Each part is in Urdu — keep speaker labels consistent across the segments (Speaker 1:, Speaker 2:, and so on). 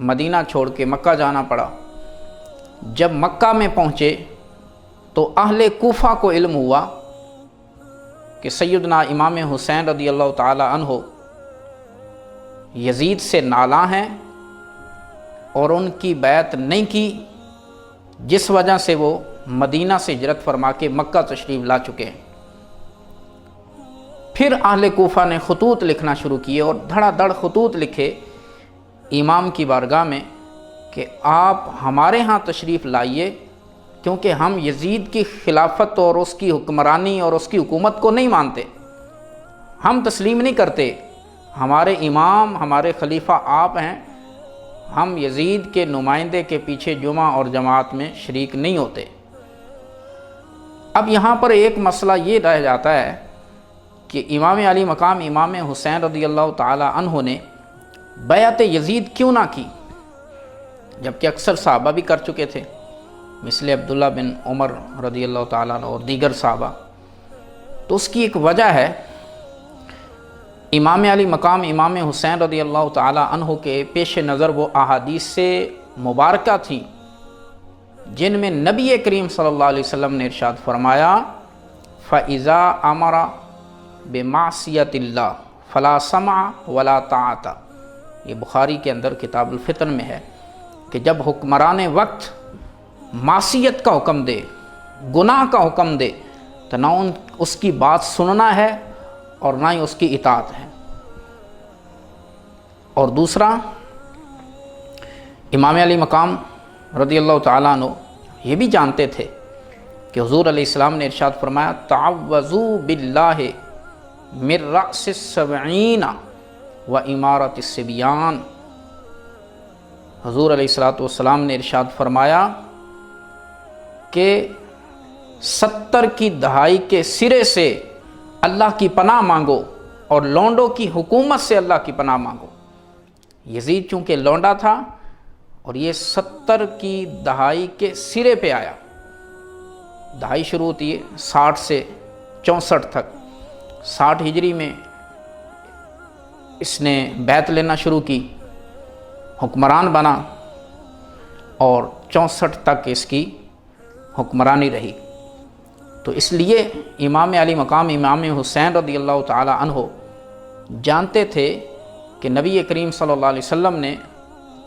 Speaker 1: مدینہ چھوڑ کے مکہ جانا پڑا۔ جب مکہ میں پہنچے تو اہل کوفہ کو علم ہوا کہ سیدنا امام حسین رضی اللہ تعالی عنہ یزید سے نالاں ہیں اور ان کی بیعت نہیں کی، جس وجہ سے وہ مدینہ سے ہجرت فرما کے مکہ تشریف لا چکے ہیں۔ پھر اہل کوفہ نے خطوط لکھنا شروع کیے اور دھڑا دھڑ خطوط لکھے امام کی بارگاہ میں کہ آپ ہمارے ہاں تشریف لائیے، کیونکہ ہم یزید کی خلافت اور اس کی حکمرانی اور اس کی حکومت کو نہیں مانتے، ہم تسلیم نہیں کرتے، ہمارے امام ہمارے خلیفہ آپ ہیں، ہم یزید کے نمائندے کے پیچھے جمعہ اور جماعت میں شریک نہیں ہوتے۔ اب یہاں پر ایک مسئلہ یہ رہ جاتا ہے کہ امام علی مقام امام حسین رضی اللہ تعالی عنہ نے بیعت یزید کیوں نہ کی، جبکہ اکثر صحابہ بھی کر چکے تھے، مثل عبداللہ بن عمر رضی اللہ تعالیٰ عنہ اور دیگر صحابہ۔ تو اس کی ایک وجہ ہے، امام علی مقام امام حسین رضی اللہ تعالیٰ عنہ کے پیش نظر وہ احادیث سے مبارکہ تھیں جن میں نبی کریم صلی اللہ علیہ وسلم نے ارشاد فرمایا فَإِذَا أَمَرَ بِمَعْصِيَةِ اللَّهِ فَلَا سَمْعَ وَلَا طَاعَةَ، یہ بخاری کے اندر کتاب الفتن میں ہے کہ جب حکمران وقت معصیت کا حکم دے، گناہ کا حکم دے، تو نہ اس کی بات سننا ہے اور نہ ہی اس کی اطاعت ہے۔ اور دوسرا، امام علی مقام رضی اللہ تعالیٰ عنہ یہ بھی جانتے تھے کہ حضور علیہ السلام نے ارشاد فرمایا تعوذوا باللہ من رأس السبعین و امارت الصبیان۔ حضور علیہ السلام نے ارشاد فرمایا کہ 70 کی دہائی کے سرے سے اللہ کی پناہ مانگو اور لونڈوں کی حکومت سے اللہ کی پناہ مانگو۔ یزید چونکہ لونڈا تھا اور یہ 70 کی دہائی کے سرے پہ آیا، دہائی شروع ہوتی ہے 60 سے 64 تک، 60 ہجری میں اس نے بیعت لینا شروع کی، حکمران بنا اور 64 تک اس کی حکمرانی رہی۔ تو اس لیے امام علی مقام امام حسین رضی اللہ تعالی عنہ جانتے تھے کہ نبی کریم صلی اللہ علیہ وسلم نے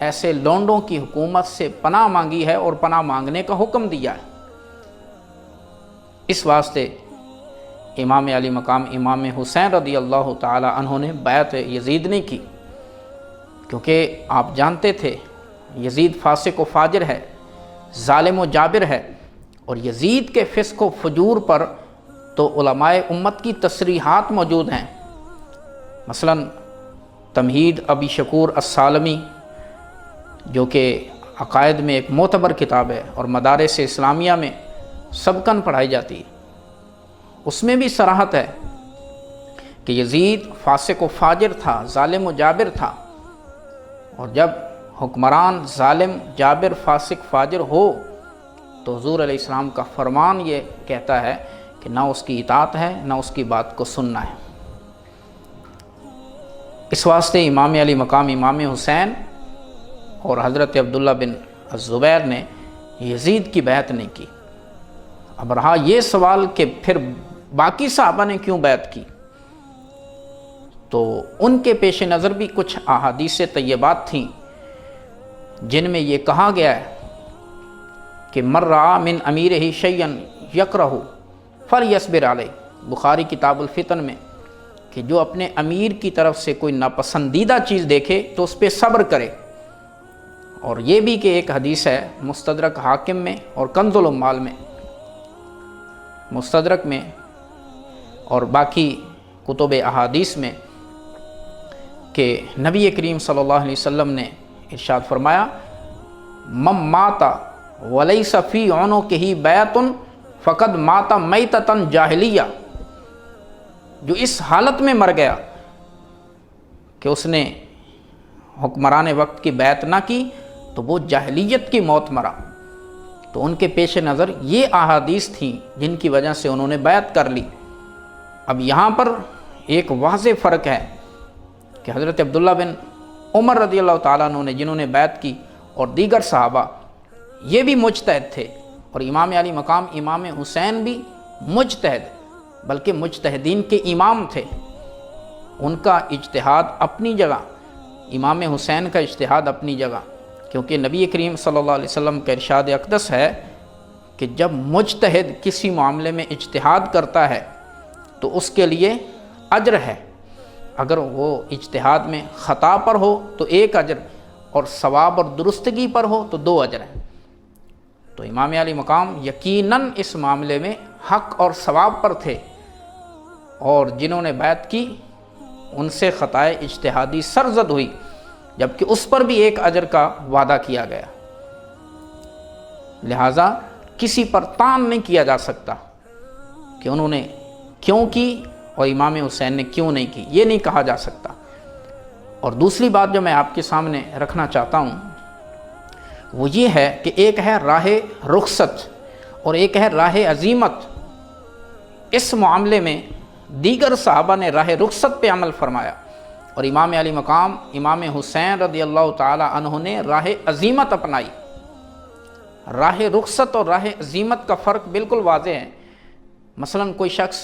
Speaker 1: ایسے لونڈوں کی حکومت سے پناہ مانگی ہے اور پناہ مانگنے کا حکم دیا ہے۔ اس واسطے امام علی مقام امام حسین رضی اللہ تعالی عنہ نے بیعت یزید نہیں کی، کیونکہ آپ جانتے تھے یزید فاسق و فاجر ہے، ظالم و جابر ہے، اور یزید کے فسق و فجور پر تو علماء امت کی تصریحات موجود ہیں۔ مثلا تمہید ابی شکور السالمی جو کہ عقائد میں ایک معتبر کتاب ہے اور مدارس اسلامیہ میں سبقاً پڑھائی جاتی ہے، اس میں بھی صراحت ہے کہ یزید فاسق و فاجر تھا، ظالم و جابر تھا، اور جب حکمران ظالم جابر فاسق فاجر ہو تو حضور علیہ السلام کا فرمان یہ کہتا ہے کہ نہ اس کی اطاعت ہے نہ اس کی بات کو سننا ہے۔ اس واسطے امام علی مقام امام حسین اور حضرت عبداللہ بن الزبیر نے یزید کی بیعت نہیں کی۔ اب رہا یہ سوال کہ پھر باقی صحابہ نے کیوں بیعت کی، تو ان کے پیش نظر بھی کچھ احادیث طیبات تھیں جن میں یہ کہا گیا ہے کہ من رعا من امیر شیئا یکرہ فلیصبر علیہ، بخاری کتاب الفتن میں، کہ جو اپنے امیر کی طرف سے کوئی ناپسندیدہ چیز دیکھے تو اس پہ صبر کرے۔ اور یہ بھی کہ ایک حدیث ہے مستدرک حاکم میں اور کنز العمال میں، مستدرک میں اور باقی کتب احادیث میں، کہ نبی کریم صلی اللہ علیہ وسلم نے ارشاد فرمایا من مات ولیس فی عنقہ بیعۃ فقد مات میتۃ جاہلیہ، جو اس حالت میں مر گیا کہ اس نے حکمران وقت کی بیعت نہ کی تو وہ جاہلیت کی موت مرا۔ تو ان کے پیش نظر یہ احادیث تھیں جن کی وجہ سے انہوں نے بیعت کر لی۔ اب یہاں پر ایک واضح فرق ہے کہ حضرت عبداللہ بن عمر رضی اللہ تعالیٰ عنہ نے جنہوں نے بیعت کی اور دیگر صحابہ یہ بھی مجتہد تھے، اور امام علی مقام امام حسین بھی مجتہد بلکہ مجتہدین کے امام تھے۔ ان کا اجتہاد اپنی جگہ، امام حسین کا اجتہاد اپنی جگہ، کیونکہ نبی کریم صلی اللہ علیہ وسلم کا ارشاد اقدس ہے کہ جب مجتہد کسی معاملے میں اجتہاد کرتا ہے تو اس کے لیے اجر ہے، اگر وہ اجتہاد میں خطا پر ہو تو 1 اجر، اور ثواب اور درستگی پر ہو تو 2 اجر ہیں۔ تو امام علی مقام یقیناً اس معاملے میں حق اور ثواب پر تھے، اور جنہوں نے بیعت کی ان سے خطائے اجتہادی سرزد ہوئی، جبکہ اس پر بھی 1 اجر کا وعدہ کیا گیا۔ لہٰذا کسی پر تان نہیں کیا جا سکتا کہ انہوں نے کیوں کی اور امام حسین نے کیوں نہیں کی، یہ نہیں کہا جا سکتا۔ اور دوسری بات جو میں آپ کے سامنے رکھنا چاہتا ہوں وہ یہ ہے کہ ایک ہے راہ رخصت اور ایک ہے راہ عزیمت۔ اس معاملے میں دیگر صحابہ نے راہ رخصت پہ عمل فرمایا، اور امام علی مقام امام حسین رضی اللہ تعالی عنہ نے راہ عزیمت اپنائی۔ راہ رخصت اور راہ عزیمت کا فرق بالکل واضح ہے۔ مثلا کوئی شخص،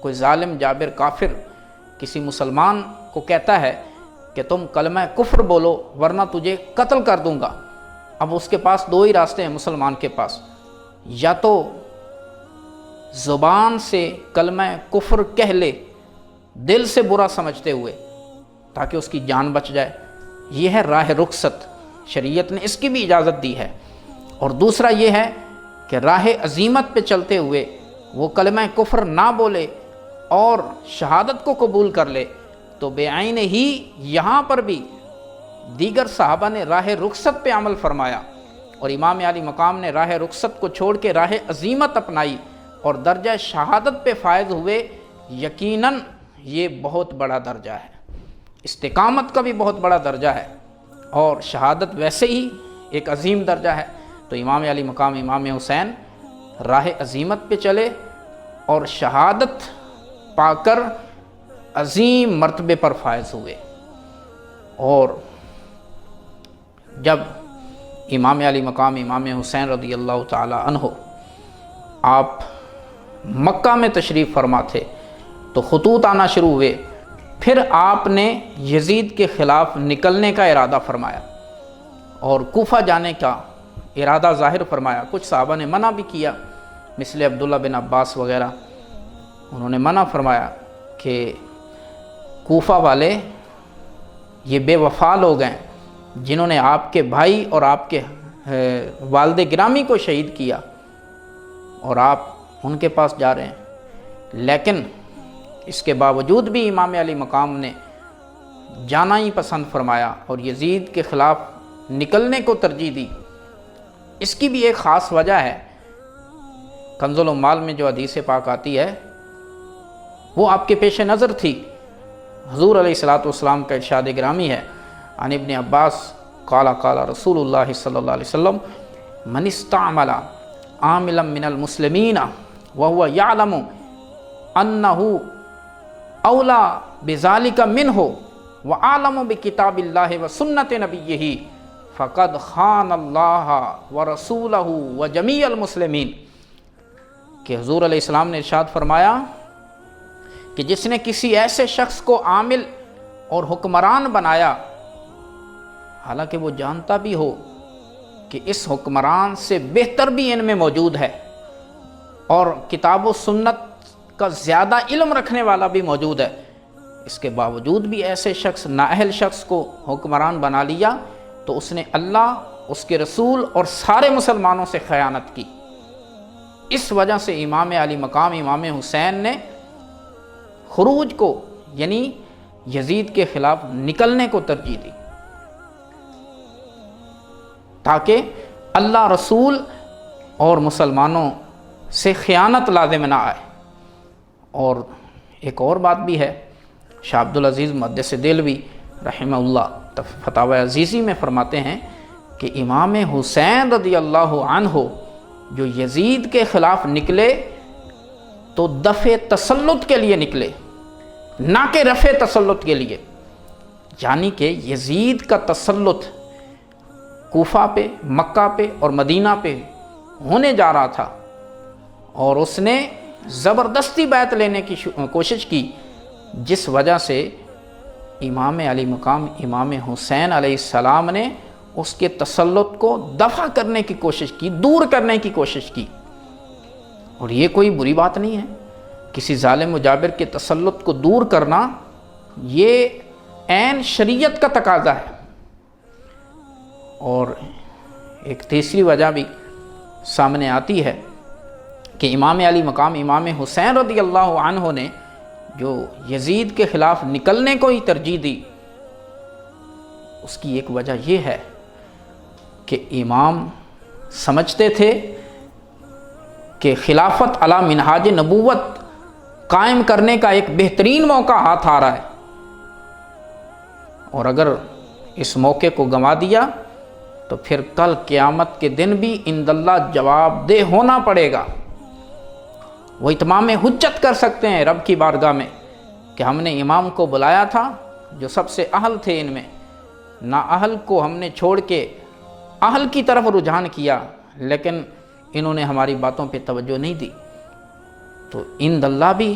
Speaker 1: کوئی ظالم جابر کافر کسی مسلمان کو کہتا ہے کہ تم کلمہ کفر بولو ورنہ تجھے قتل کر دوں گا۔ اب اس کے پاس 2 ہی راستے ہیں مسلمان کے پاس، یا تو زبان سے کلمہ کفر کہہ لے دل سے برا سمجھتے ہوئے تاکہ اس کی جان بچ جائے، یہ ہے راہ رخصت، شریعت نے اس کی بھی اجازت دی ہے۔ اور دوسرا یہ ہے کہ راہ عزیمت پہ چلتے ہوئے وہ کلمہ کفر نہ بولے اور شہادت کو قبول کر لے، تو بے عین ہی یہاں پر بھی دیگر صحابہ نے راہ رخصت پہ عمل فرمایا، اور امام علی مقام نے راہ رخصت کو چھوڑ کے راہ عزیمت اپنائی اور درجہ شہادت پہ فائز ہوئے۔ یقیناً یہ بہت بڑا درجہ ہے، استقامت کا بھی بہت بڑا درجہ ہے، اور شہادت ویسے ہی ایک عظیم درجہ ہے۔ تو امام علی مقام امام حسین راہ عزیمت پہ چلے اور شہادت پا کر عظیم مرتبے پر فائز ہوئے۔ اور جب امام علی مقام امام حسین رضی اللہ تعالی عنہ آپ مکہ میں تشریف فرما تھے تو خطوط آنا شروع ہوئے، پھر آپ نے یزید کے خلاف نکلنے کا ارادہ فرمایا اور کوفہ جانے کا ارادہ ظاہر فرمایا۔ کچھ صحابہ نے منع بھی کیا، مثل عبداللہ بن عباس وغیرہ، انہوں نے منع فرمایا کہ کوفہ والے یہ بے وفا لوگ ہیں جنہوں نے آپ کے بھائی اور آپ کے والد گرامی کو شہید کیا، اور آپ ان کے پاس جا رہے ہیں۔ لیکن اس کے باوجود بھی امام علی مقام نے جانا ہی پسند فرمایا اور یزید کے خلاف نکلنے کو ترجیح دی۔ اس کی بھی ایک خاص وجہ ہے، کنز العمال میں جو حدیث پاک آتی ہے وہ آپ کے پیش نظر تھی۔ حضور علیہ الصلوۃ والسلام کا ارشاد گرامی ہے، عن ابن عباس قال قال رسول اللہ صلی اللہ علیہ وسلم من استعمل عاملا من المسلمین وهو يعلم انه اولا بذلك منه وعالم بکتاب اللہ وسنت نبیہ فقد خان اللہ ورسولہ وجمیع المسلمین، کہ حضور علیہ السلام نے ارشاد فرمایا کہ جس نے کسی ایسے شخص کو عامل اور حکمران بنایا حالانکہ وہ جانتا بھی ہو کہ اس حکمران سے بہتر بھی ان میں موجود ہے اور کتاب و سنت کا زیادہ علم رکھنے والا بھی موجود ہے، اس کے باوجود بھی ایسے شخص نااہل شخص کو حکمران بنا لیا تو اس نے اللہ، اس کے رسول اور سارے مسلمانوں سے خیانت کی۔ اس وجہ سے امام علی مقام امام حسین نے خروج کو یعنی یزید کے خلاف نکلنے کو ترجیح دی تاکہ اللہ، رسول اور مسلمانوں سے خیانت لازم نہ آئے۔ اور ایک اور بات بھی ہے، شاہ عبدالعزیز محدث دہلوی رحمہ اللہ فتاوی عزیزی میں فرماتے ہیں کہ امام حسین رضی اللہ عنہ جو یزید کے خلاف نکلے تو دفع تسلط کے لیے نکلے، نہ کہ رفع تسلط کے لیے۔ یعنی کہ یزید کا تسلط کوفہ پہ، مکہ پہ اور مدینہ پہ ہونے جا رہا تھا، اور اس نے زبردستی بیعت لینے کی کوشش کی، جس وجہ سے امام علی مقام امام حسین علیہ السلام نے اس کے تسلط کو دفع کرنے کی کوشش کی، دور کرنے کی کوشش کی۔ اور یہ کوئی بری بات نہیں ہے، کسی ظالم و جابر کے تسلط کو دور کرنا یہ عین شریعت کا تقاضا ہے۔ اور ایک تیسری وجہ بھی سامنے آتی ہے کہ امام علی مقام امام حسین رضی اللہ عنہ نے جو یزید کے خلاف نکلنے کو ہی ترجیح دی، اس کی ایک وجہ یہ ہے کہ امام سمجھتے تھے کہ خلافت علی منہاج نبوت قائم کرنے کا ایک بہترین موقع ہاتھ آ رہا ہے، اور اگر اس موقع کو گنوا دیا تو پھر کل قیامت کے دن بھی عند اللہ جواب دہ ہونا پڑے گا۔ وہ اتمام حجت کر سکتے ہیں رب کی بارگاہ میں کہ ہم نے امام کو بلایا تھا جو سب سے اہل تھے ان میں، نااہل کو ہم نے چھوڑ کے اہل کی طرف رجحان کیا، لیکن انہوں نے ہماری باتوں پہ توجہ نہیں دی، تو عند اللہ بھی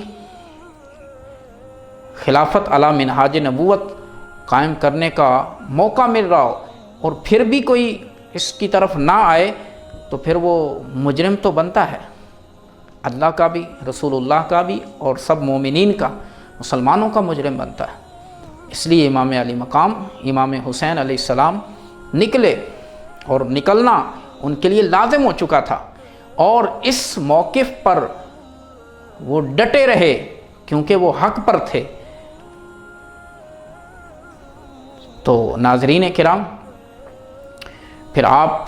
Speaker 1: خلافت علی منہاج نبوت قائم کرنے کا موقع مل رہا ہو اور پھر بھی کوئی اس کی طرف نہ آئے تو پھر وہ مجرم تو بنتا ہے، اللہ کا بھی، رسول اللہ کا بھی، اور سب مومنین کا، مسلمانوں کا مجرم بنتا ہے۔ اس لیے امام علی مقام امام حسین علیہ السلام نکلے، اور نکلنا ان کے لیے لازم ہو چکا تھا، اور اس موقف پر وہ ڈٹے رہے کیونکہ وہ حق پر تھے۔ تو ناظرین کرام، پھر آپ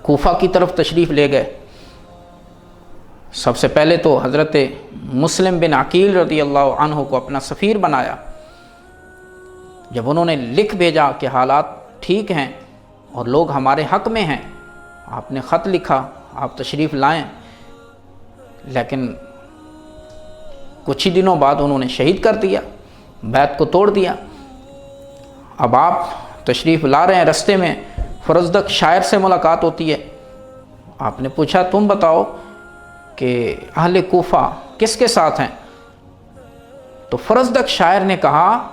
Speaker 1: کوفہ کی طرف تشریف لے گئے۔ سب سے پہلے تو حضرت مسلم بن عقیل رضی اللہ عنہ کو اپنا سفیر بنایا۔ جب انہوں نے لکھ بھیجا کہ حالات ٹھیک ہیں اور لوگ ہمارے حق میں ہیں، آپ نے خط لکھا، آپ تشریف لائیں، لیکن کچھ ہی دنوں بعد انہوں نے شہید کر دیا، بیعت کو توڑ دیا۔ اب آپ تشریف لا رہے ہیں، رستے میں فرزدق شاعر سے ملاقات ہوتی ہے۔ آپ نے پوچھا تم بتاؤ کہ اہل کوفہ کس کے ساتھ ہیں؟ تو فرزدق شاعر نے کہا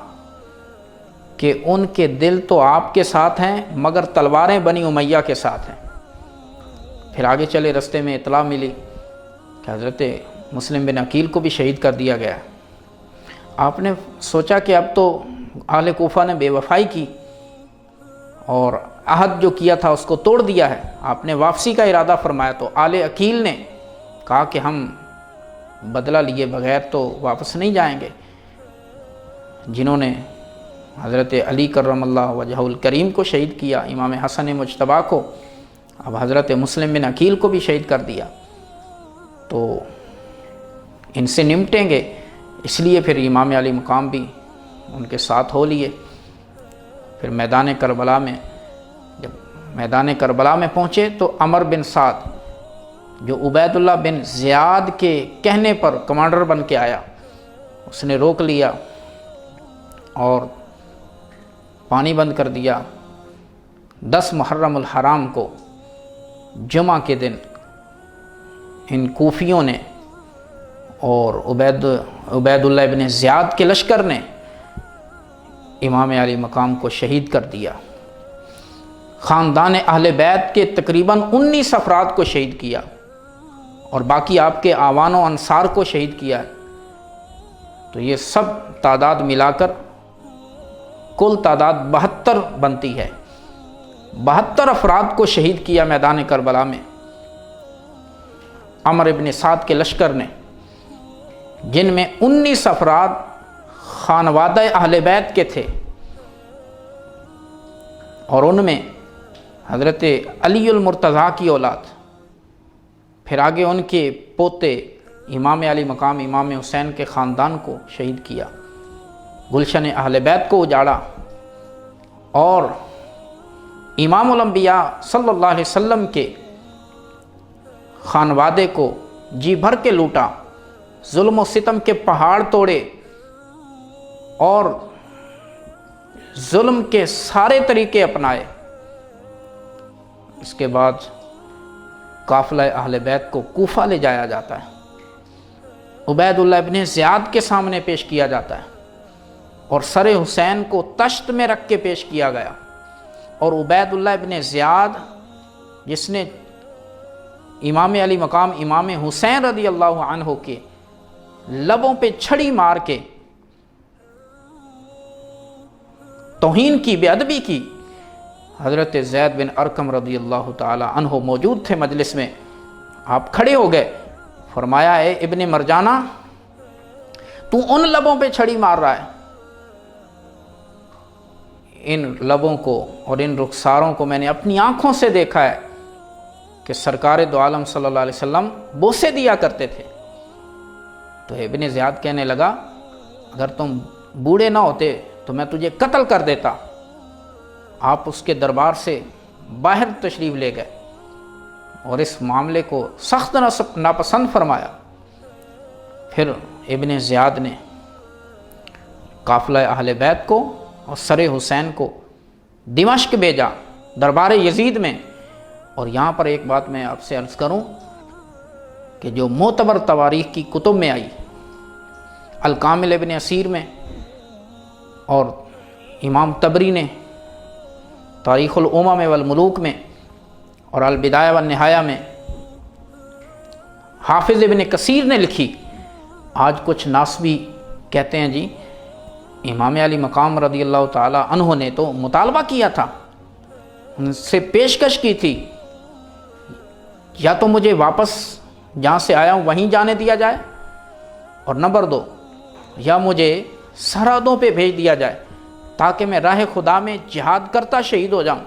Speaker 1: کہ ان کے دل تو آپ کے ساتھ ہیں مگر تلواریں بنی امیہ کے ساتھ ہیں۔ پھر آگے چلے، رستے میں اطلاع ملی کہ حضرت مسلم بن عقیل کو بھی شہید کر دیا گیا۔ آپ نے سوچا کہ اب تو اہل کوفہ نے بے وفائی کی اور عہد جو کیا تھا اس کو توڑ دیا ہے، آپ نے واپسی کا ارادہ فرمایا، تو آل عقیل نے کہا کہ ہم بدلہ لیے بغیر تو واپس نہیں جائیں گے۔ جنہوں نے حضرت علی کرم اللہ وجہہ الکریم کو شہید کیا، امام حسن مجتبیٰ کو، اب حضرت مسلم بن عقیل کو بھی شہید کر دیا، تو ان سے نمٹیں گے، اس لیے پھر امام علی مقام بھی ان کے ساتھ ہو لیے۔ پھر میدان کربلا میں، جب میدان کربلا میں پہنچے تو عمر بن سعد جو عبید اللہ بن زیاد کے کہنے پر کمانڈر بن کے آیا، اس نے روک لیا اور پانی بند کر دیا۔ 10 محرم الحرام کو جمعہ کے دن ان کوفیوں نے اور عبید اللہ بن زیاد کے لشکر نے امام علی مقام کو شہید کر دیا۔ خاندان اہل بیت کے تقریباً 19 افراد کو شہید کیا اور باقی آپ کے اعوان و انصار کو شہید کیا ہے۔ تو یہ سب تعداد ملا کر کل تعداد 72 بنتی ہے۔ 72 افراد کو شہید کیا میدان کربلا میں عمر بن سعد کے لشکر نے، جن میں 19 افراد خانوادہ اہل بیت کے تھے، اور ان میں حضرت علی المرتضیٰ کی اولاد، پھر آگے ان کے پوتے امام علی مقام امام حسین کے خاندان کو شہید کیا، گلشن اہل بیت کو اجاڑا، اور امام الانبیاء صلی اللہ علیہ وسلم کے خانوادے کو جی بھر کے لوٹا، ظلم و ستم کے پہاڑ توڑے، اور ظلم کے سارے طریقے اپنائے۔ اس کے بعد قافلہ اہل بیت کو کوفہ لے جایا جاتا ہے، عبید اللہ ابن زیاد کے سامنے پیش کیا جاتا ہے اور سر حسین کو تشت میں رکھ کے پیش کیا گیا، اور عبید اللہ ابن زیاد جس نے امام علی مقام امام حسین رضی اللہ عنہ کے لبوں پہ چھڑی مار کے توہین کی، بے ادبی کی، حضرت زید بن ارقم رضی اللہ تعالی عنہ موجود تھے مجلس میں، آپ کھڑے ہو گئے، فرمایا اے ابن مرجانہ تو ان لبوں پہ چھڑی مار رہا ہے، ان لبوں کو اور ان رخساروں کو میں نے اپنی آنکھوں سے دیکھا ہے کہ سرکار دو عالم صلی اللہ علیہ وسلم بوسے دیا کرتے تھے۔ تو ابن زیاد کہنے لگا اگر تم بوڑھے نہ ہوتے تو میں تجھے قتل کر دیتا۔ آپ اس کے دربار سے باہر تشریف لے گئے اور اس معاملے کو سخت ناپسند فرمایا۔ پھر ابن زیاد نے قافلہ اہل بیت کو اور سر حسین کو دمشق بھیجا دربار یزید میں۔ اور یہاں پر ایک بات میں آپ سے عرض کروں کہ جو معتبر تواریخ کی کتب میں آئی، الکامل ابن اسیر میں اور امام طبری نے تاریخ الامم والملوک میں اور البدایہ والنہایہ میں، حافظ ابن کثیر نے لکھی۔ آج کچھ ناسبی کہتے ہیں جی امام علی مقام رضی اللہ تعالی عنہ نے تو مطالبہ کیا تھا، ان سے پیشکش کی تھی یا تو مجھے واپس جہاں سے آیا ہوں وہیں جانے دیا جائے، اور نمبر 2 یا مجھے سرحدوں پہ بھیج دیا جائے تاکہ میں راہ خدا میں جہاد کرتا شہید ہو جاؤں،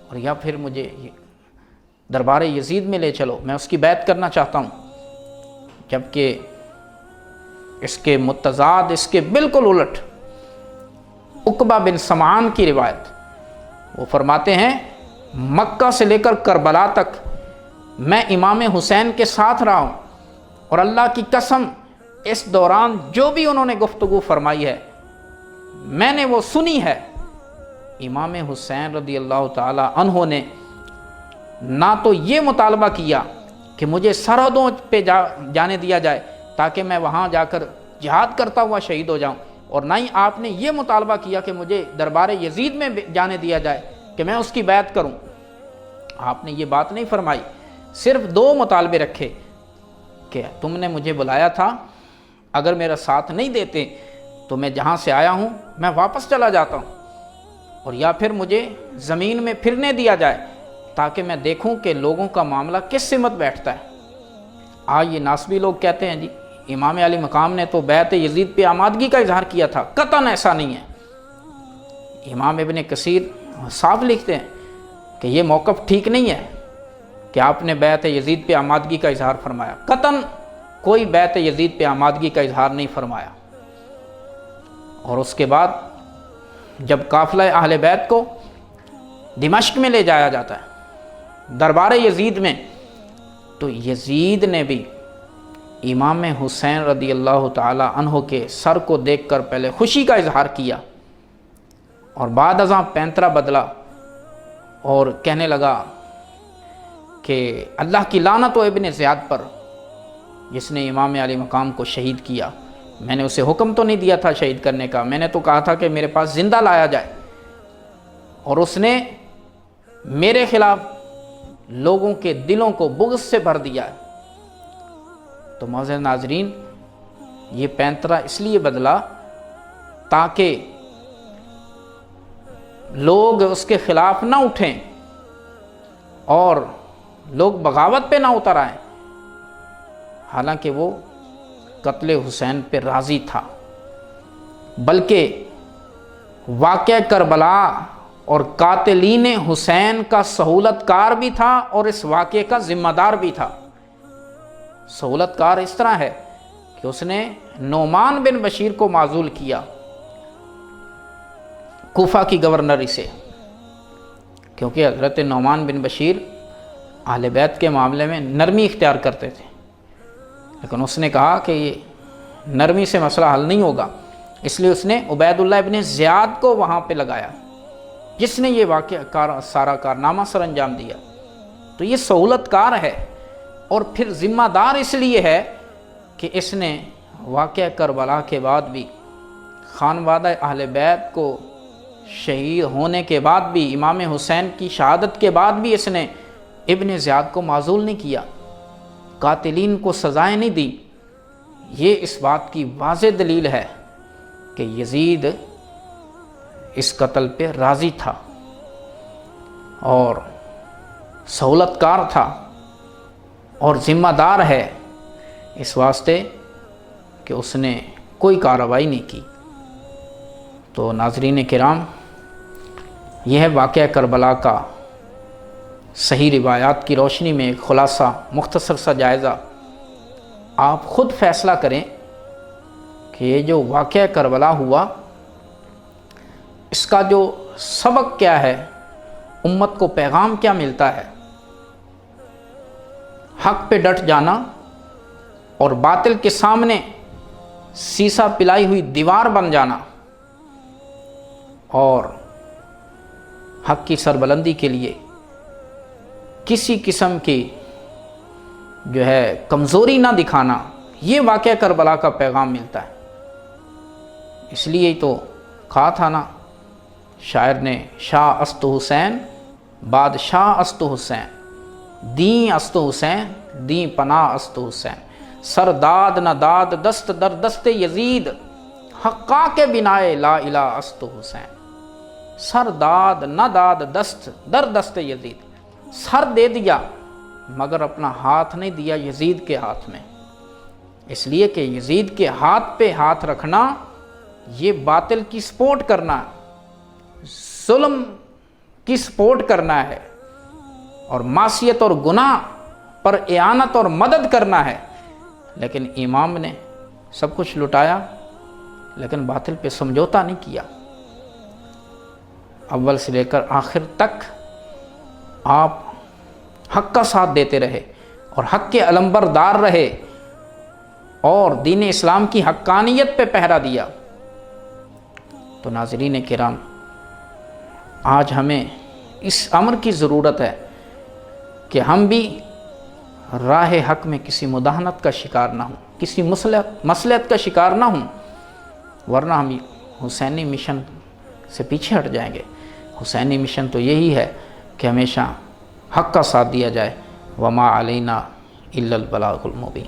Speaker 1: اور یا پھر مجھے دربار یزید میں لے چلو، میں اس کی بیعت کرنا چاہتا ہوں۔ جبکہ اس کے متضاد، اس کے بالکل الٹ عقبہ بن سمعان کی روایت، وہ فرماتے ہیں مکہ سے لے کر کربلا تک میں امام حسین کے ساتھ رہا ہوں، اور اللہ کی قسم اس دوران جو بھی انہوں نے گفتگو فرمائی ہے میں نے وہ سنی ہے۔ امام حسین رضی اللہ تعالی عنہ نے نہ تو یہ مطالبہ کیا کہ مجھے سرحدوں پہ جانے دیا جائے تاکہ میں وہاں جا کر جہاد کرتا ہوا شہید ہو جاؤں، اور نہ ہی آپ نے یہ مطالبہ کیا کہ مجھے دربار یزید میں جانے دیا جائے کہ میں اس کی بیعت کروں۔ آپ نے یہ بات نہیں فرمائی، صرف 2 مطالبے رکھے کہ تم نے مجھے بلایا تھا، اگر میرا ساتھ نہیں دیتے تو میں جہاں سے آیا ہوں میں واپس چلا جاتا ہوں، اور یا پھر مجھے زمین میں پھرنے دیا جائے تاکہ میں دیکھوں کہ لوگوں کا معاملہ کس سمت بیٹھتا ہے۔ آج یہ ناسبی لوگ کہتے ہیں جی امام علی مقام نے تو بیعت یزید پہ آمادگی کا اظہار کیا تھا، قطعاً ایسا نہیں ہے۔ امام ابن کثیر صاف لکھتے ہیں کہ یہ موقف ٹھیک نہیں ہے کہ آپ نے بیعت یزید پہ آمادگی کا اظہار فرمایا، قطعاً کوئی بیعت یزید پہ آمادگی کا اظہار نہیں فرمایا۔ اور اس کے بعد جب قافلہ اہل بیت کو دمشق میں لے جایا جاتا ہے دربار یزید میں، تو یزید نے بھی امام حسین رضی اللہ تعالی عنہ کے سر کو دیکھ کر پہلے خوشی کا اظہار کیا، اور بعد ازاں پینترا بدلا اور کہنے لگا کہ اللہ کی لعنت ہو ابن زیاد پر جس نے امام علی مقام کو شہید کیا۔ میں نے اسے حکم تو نہیں دیا تھا شہید کرنے کا، میں نے تو کہا تھا کہ میرے پاس زندہ لایا جائے، اور اس نے میرے خلاف لوگوں کے دلوں کو بغض سے بھر دیا ہے۔ تو معزز ناظرین، یہ پینترا اس لیے بدلا تاکہ لوگ اس کے خلاف نہ اٹھیں اور لوگ بغاوت پہ نہ اتر آئیں، حالانکہ وہ قتل حسین پہ راضی تھا، بلکہ واقعہ کربلا اور قاتلین حسین کا سہولت کار بھی تھا اور اس واقعے کا ذمہ دار بھی تھا۔ سہولت کار اس طرح ہے کہ اس نے نعمان بن بشیر کو معزول کیا کوفہ کی گورنری سے، کیونکہ حضرت نعمان بن بشیر اہل بیت کے معاملے میں نرمی اختیار کرتے تھے، لیکن اس نے کہا کہ یہ نرمی سے مسئلہ حل نہیں ہوگا، اس لیے اس نے عبید اللہ ابن زیاد کو وہاں پہ لگایا جس نے یہ سارا کارنامہ سر انجام دیا۔ تو یہ سہولت کار ہے، اور پھر ذمہ دار اس لیے ہے کہ اس نے واقعہ کربلا کے بعد بھی خانوادہ اہل بیت کو شہید ہونے کے بعد بھی، امام حسین کی شہادت کے بعد بھی اس نے ابن زیاد کو معزول نہیں کیا، قاتلین کو سزائیں نہیں دی۔ یہ اس بات کی واضح دلیل ہے کہ یزید اس قتل پہ راضی تھا اور سہولت کار تھا اور ذمہ دار ہے، اس واسطے کہ اس نے کوئی کارروائی نہیں کی۔ تو ناظرین کرام، یہ ہے واقعہ کربلا کا صحیح روایات کی روشنی میں ایک خلاصہ، مختصر سا جائزہ۔ آپ خود فیصلہ کریں کہ یہ جو واقعہ کربلا ہوا، اس کا جو سبق کیا ہے، امت کو پیغام کیا ملتا ہے۔ حق پہ ڈٹ جانا اور باطل کے سامنے سیسا پلائی ہوئی دیوار بن جانا، اور حق کی سربلندی کے لیے کسی قسم کی جو ہے کمزوری نہ دکھانا، یہ واقعہ کربلا کا پیغام ملتا ہے۔ اس لیے تو کہا تھا نا شاعر نے، شاہ است حسین بادشاہ است حسین، دین است حسین دین پناہ است حسین، سر داد نہ داد دست در دست یزید، حقا کے بنائے لا الہ است حسین۔ سر داد نہ داد دست در دست یزید، سر دے دیا مگر اپنا ہاتھ نہیں دیا یزید کے ہاتھ میں، اس لیے کہ یزید کے ہاتھ پہ ہاتھ رکھنا یہ باطل کی سپورٹ کرنا، ظلم کی سپورٹ کرنا ہے، اور معصیت اور گناہ پر اعانت اور مدد کرنا ہے۔ لیکن امام نے سب کچھ لٹایا لیکن باطل پہ سمجھوتا نہیں کیا، اول سے لے کر آخر تک آپ حق کا ساتھ دیتے رہے اور حق کے علمبردار رہے اور دین اسلام کی حقانیت پہ پہرا دیا۔ تو ناظرین کرام، آج ہمیں اس امر کی ضرورت ہے کہ ہم بھی راہ حق میں کسی مداہنت کا شکار نہ ہوں، کسی مصلحت کا شکار نہ ہوں، ورنہ ہم حسینی مشن سے پیچھے ہٹ جائیں گے۔ حسینی مشن تو یہی ہے کہ ہمیشہ حق کا ساتھ دیا جائے، وما علینا الا البلاغ المبین۔